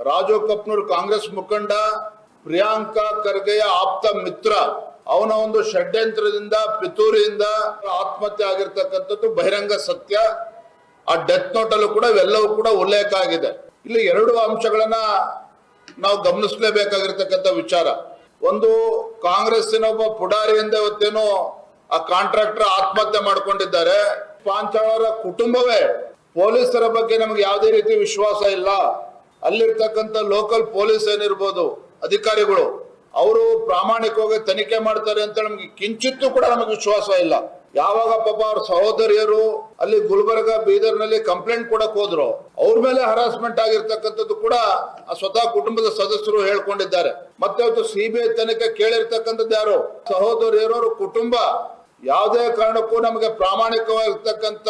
ರಾಜು ಕಪ್ನೂರ್ ಕಾಂಗ್ರೆಸ್ ಮುಖಂಡ ಪ್ರಿಯಾಂಕಾ ಖರ್ಗೆಯ ಆಪ್ತ ಮಿತ್ರ ಅವನ ಒಂದು ಷಡ್ಯಂತ್ರದಿಂದ ಪಿತೂರಿಯಿಂದ ಆತ್ಮಹತ್ಯೆ ಆಗಿರ್ತಕ್ಕಂಥದ್ದು ಬಹಿರಂಗ ಸತ್ಯ. ಆ ಡೆತ್ ನೋಟ್ ಅಲ್ಲೂ ಕೂಡ ಇವೆಲ್ಲವೂ ಕೂಡ ಉಲ್ಲೇಖ ಆಗಿದೆ. ಇಲ್ಲಿ ಎರಡು ಅಂಶಗಳನ್ನ ನಾವು ಗಮನಿಸಲೇಬೇಕಾಗಿರ್ತಕ್ಕಂಥ ವಿಚಾರ. ಒಂದು, ಕಾಂಗ್ರೆಸ್ಸಿನ ಒಬ್ಬ ಪುಡಾರಿಯಿಂದ ಇವತ್ತೇನು ಆ ಕಾಂಟ್ರಾಕ್ಟರ್ ಆತ್ಮಹತ್ಯೆ ಮಾಡ್ಕೊಂಡಿದ್ದಾರೆ. ಪಾಂಚಾಳರ ಕುಟುಂಬವೇ ಪೊಲೀಸರ ಬಗ್ಗೆ ನಮಗೆ ಯಾವುದೇ ರೀತಿ ವಿಶ್ವಾಸ ಇಲ್ಲ, ಅಲ್ಲಿರ್ತಕ್ಕಂಥ ಲೋಕಲ್ ಪೊಲೀಸ್ ಏನಿರ್ಬೋದು ಅಧಿಕಾರಿಗಳು ಅವರು ಪ್ರಾಮಾಣಿಕವಾಗಿ ತನಿಖೆ ಮಾಡ್ತಾರೆ ಅಂತ ನಮ್ಗೆ ಕಿಂಚಿತ್ತೂ ಕೂಡ ನಮಗೆ ವಿಶ್ವಾಸ ಇಲ್ಲ. ಯಾವಾಗ ಪಾಪ ಅವ್ರ ಸಹೋದರಿಯರು ಅಲ್ಲಿ ಗುಲ್ಬರ್ಗ ಬೀದರ್ನಲ್ಲಿ ಕಂಪ್ಲೇಂಟ್ ಕೊಡಕ್ ಹೋದ್ರು, ಅವ್ರ ಮೇಲೆ ಹರಾಸ್ಮೆಂಟ್ ಆಗಿರ್ತಕ್ಕಂಥದ್ದು ಕೂಡ ಸ್ವತಃ ಕುಟುಂಬದ ಸದಸ್ಯರು ಹೇಳ್ಕೊಂಡಿದ್ದಾರೆ. ಮತ್ತೆ ಇವತ್ತು ಸಿಬಿಐ ತನಿಖೆ ಕೇಳಿರ್ತಕ್ಕಂಥದ್ದು ಯಾರು? ಸಹೋದರಿಯರು, ಅವ್ರ ಕುಟುಂಬ. ಯಾವುದೇ ಕಾರಣಕ್ಕೂ ನಮಗೆ ಪ್ರಾಮಾಣಿಕವಾಗಿರ್ತಕ್ಕಂಥ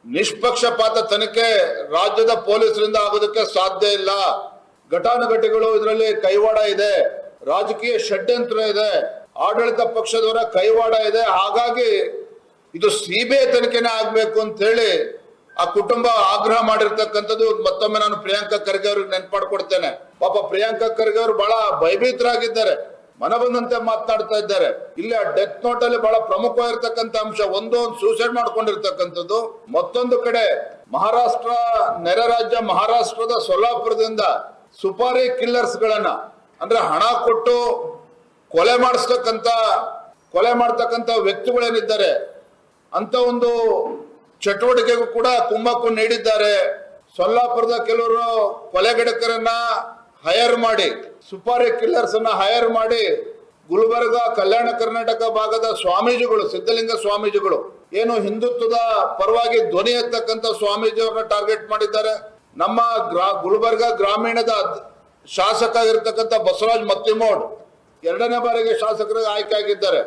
ನಿಷ್ಪಕ್ಷಪಾತ ತನಿಖೆ ರಾಜ್ಯದ ಪೊಲೀಸರಿಂದ ಆಗೋದಕ್ಕೆ ಸಾಧ್ಯ ಇಲ್ಲ. ಘಟಾನುಘಟಿಗಳು ಇದರಲ್ಲಿ ಕೈವಾಡ ಇದೆ, ರಾಜಕೀಯ ಷಡ್ಯಂತ್ರ ಇದೆ, ಆಡಳಿತ ಪಕ್ಷದವರ ಕೈವಾಡ ಇದೆ. ಹಾಗಾಗಿ ಇದು ಸಿಬಿಐ ತನಿಖೆನೇ ಆಗ್ಬೇಕು ಅಂತ ಹೇಳಿ ಆ ಕುಟುಂಬ ಆಗ್ರಹ ಮಾಡಿರ್ತಕ್ಕಂಥದ್ದು. ಮತ್ತೊಮ್ಮೆ ನಾನು ಪ್ರಿಯಾಂಕಾ ಖರ್ಗೆ ಅವ್ರಿಗೆ ನೆನ್ಪು ಮಾಡ್ಕೊಡ್ತೇನೆ. ಪಾಪ ಪ್ರಿಯಾಂಕಾ ಖರ್ಗೆ ಅವರು ಬಹಳ ಭಯಭೀತರಾಗಿದ್ದಾರೆ, ಮನ ಬಂದಂತೆ ಮಾತನಾಡ್ತಾ ಇದ್ದಾರೆ. ಇಲ್ಲಿ ಆ ಡೆತ್ ನೋಟ್ ಅಲ್ಲಿ ಬಹಳ ಪ್ರಮುಖವಾಗಿರ್ತಕ್ಕಂಥ ಅಂಶ ಒಂದು ಸೂಸೈಡ್ ಮಾಡ್ಕೊಂಡಿರ್ತಕ್ಕಂಥದ್ದು. ಮತ್ತೊಂದು ಕಡೆ ಮಹಾರಾಷ್ಟ್ರ, ನೆರೆ ರಾಜ್ಯ ಮಹಾರಾಷ್ಟ್ರದ ಸೊಲ್ಲಾಪುರದಿಂದ ಸುಪಾರಿ ಕಿಲ್ಲರ್ಸ್ ಗಳನ್ನ ಅಂದ್ರೆ ಹಣ ಕೊಟ್ಟು ಕೊಲೆ ಮಾಡ್ತಕ್ಕಂಥ ವ್ಯಕ್ತಿಗಳೇನಿದ್ದಾರೆ ಅಂತ ಒಂದು ಚಟುವಟಿಕೆಗೂ ಕೂಡ ಕುಮ್ಮಕ್ಕು ನೀಡಿದ್ದಾರೆ. ಸೊಲ್ಲಾಪುರದ ಕೆಲವರು ಕೊಲೆಗಡಕರನ್ನ ಹೈರ್ ಮಾಡಿ, ಸುಪಾರಿ ಕಿಲ್ಲರ್ಸ್ ಅನ್ನ ಹೈರ್ ಮಾಡಿ ಗುಲ್ಬರ್ಗ, ಕಲ್ಯಾಣ ಕರ್ನಾಟಕ ಭಾಗದ ಸ್ವಾಮೀಜಿಗಳು, ಸಿದ್ಧಲಿಂಗ ಸ್ವಾಮೀಜಿಗಳು ಏನು ಹಿಂದುತ್ವದ ಪರವಾಗಿ ಧ್ವನಿ ಎತ್ತಕ್ಕಂಥ ಸ್ವಾಮೀಜಿಯವ್ರನ್ನ ಟಾರ್ಗೆಟ್ ಮಾಡಿದ್ದಾರೆ. ನಮ್ಮ ಗುಲ್ಬರ್ಗ ಗ್ರಾಮೀಣದ ಶಾಸಕ ಆಗಿರ್ತಕ್ಕಂಥ ಬಸವರಾಜ್ ಮತ್ತಿಮೋಡ್ 2ನೇ ಬಾರಿಗೆ ಶಾಸಕರಿಗೆ ಆಯ್ಕೆ ಆಗಿದ್ದಾರೆ.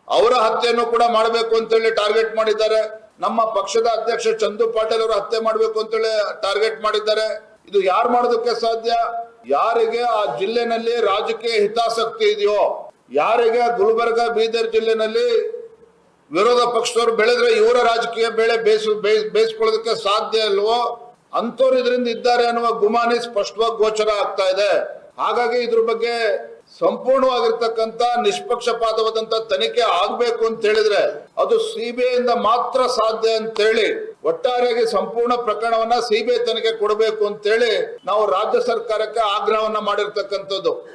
ಅವರ ಹತ್ಯೆಯನ್ನು ಕೂಡ ಮಾಡಬೇಕು ಅಂತೇಳಿ ಟಾರ್ಗೆಟ್ ಮಾಡಿದ್ದಾರೆ. ನಮ್ಮ ಪಕ್ಷದ ಅಧ್ಯಕ್ಷ ಚಂದು ಪಾಟೀಲ್ ಅವರು ಹತ್ಯೆ ಮಾಡಬೇಕು ಅಂತೇಳಿ ಟಾರ್ಗೆಟ್ ಮಾಡಿದ್ದಾರೆ. ಇದು ಯಾರು ಮಾಡೋದಕ್ಕೆ ಸಾಧ್ಯ? ಯಾರಿಗೆ ಆ ಜಿಲ್ಲೆನಲ್ಲಿ ರಾಜಕೀಯ ಹಿತಾಸಕ್ತಿ ಇದೆಯೋ, ಯಾರಿಗೆ ಗುಲ್ಬರ್ಗ, ಬೀದರ್ ಜಿಲ್ಲೆನಲ್ಲಿ ವಿರೋಧ ಪಕ್ಷದವರು ಬೆಳೆದ್ರೆ ಇವರ ರಾಜಕೀಯ ಬೆಳೆ ಬೇಯಿಸ್ಕೊಳ್ಳೋದಕ್ಕೆ ಸಾಧ್ಯ ಇಲ್ವೋ ಅಂತವ್ರು ಇದರಿಂದ ಇದ್ದಾರೆ ಅನ್ನುವ ಗುಮಾನಿ ಸ್ಪಷ್ಟವಾಗಿ ಗೋಚರ ಆಗ್ತಾ ಇದೆ. ಹಾಗಾಗಿ ಇದ್ರ ಬಗ್ಗೆ ಸಂಪೂರ್ಣವಾಗಿರ್ತಕ್ಕಂಥ ನಿಷ್ಪಕ್ಷಪಾತವಾದಂತ ತನಿಖೆ ಆಗ್ಬೇಕು ಅಂತ ಹೇಳಿದ್ರೆ ಅದು ಸಿಬಿಐ ಇಂದ ಮಾತ್ರ ಸಾಧ್ಯ ಅಂತೇಳಿ ಒಟ್ಟಾರೆಯಾಗಿ ಸಂಪೂರ್ಣ ಪ್ರಕರಣವನ್ನ ಸಿಬಿಐ ತನಿಖೆ ಕೊಡಬೇಕು ಅಂತೇಳಿ ನಾವು ರಾಜ್ಯ ಸರ್ಕಾರಕ್ಕೆ ಆಗ್ರಹವನ್ನ ಮಾಡಿರ್ತಕ್ಕಂಥದ್ದು.